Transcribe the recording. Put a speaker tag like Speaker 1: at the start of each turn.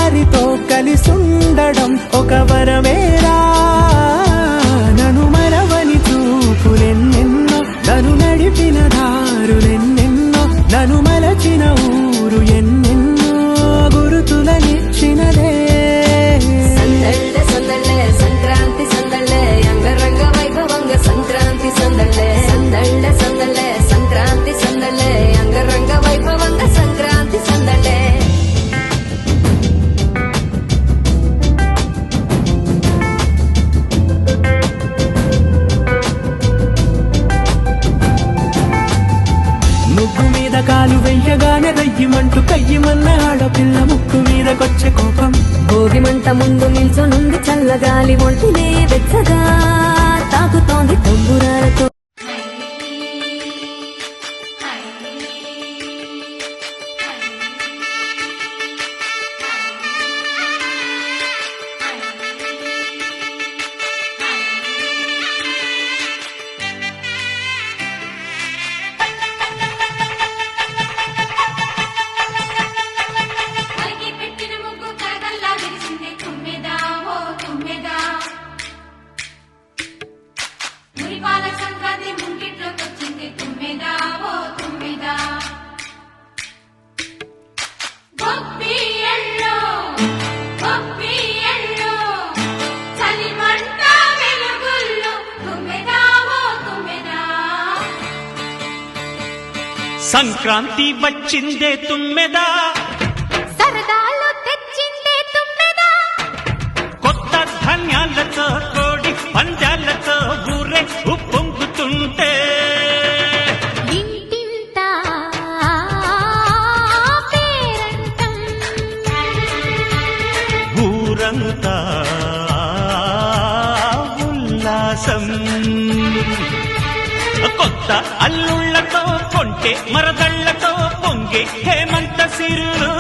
Speaker 1: వారితో కలిసుండడం ఒక వరమేరా. నన్ను మరవని చూపులెన్నెన్నో, నన్ను నడిపిన దారులెన్నెన్నో, నన్ను మలచిన ఊరు ఎన్నెన్నో గురుతులనిచ్చినదే.
Speaker 2: సందళ్ళే సందళ్ళే సంక్రాంతి సందళ్ళే అంగరంగ వైభవంగ సంక్రాంతి సందళ్ళే. సందళ్ళే సందళ్ళే సంక్రాంతి సందళ్ళే అంగరంగ వైభవంగ సంక్రాంతి సందళ్ళే.
Speaker 1: ముగ్గు మీద కాలు వెయ్యగానే రయ్యమంటూ కయ్యమన్న ఆడపిల్ల ముక్కు మీదకొచ్చే కోపం.
Speaker 2: భోగి మంట ముందు నిల్చొనుంది చల్లగాలి ఒంటినే వెచ్చగా తాకుతోంది తంబురాలతో.
Speaker 3: సంక్రాంతి వచ్చిందే తుమ్మెదా,
Speaker 4: సరదాలు తెచ్చిందే తుమ్మెదా,
Speaker 3: కొత్త ధాన్యాలతో కోడి పందాలతో ఊరే ఉప్పొంగుతుంటే
Speaker 4: ఇంటింటా పేరంటం,
Speaker 3: ఊరంతా ఉల్లాసం. కొత్త అల్లుళ్లతో కొంటే మరదళ్లతో పొంగే హేమంత సిరులు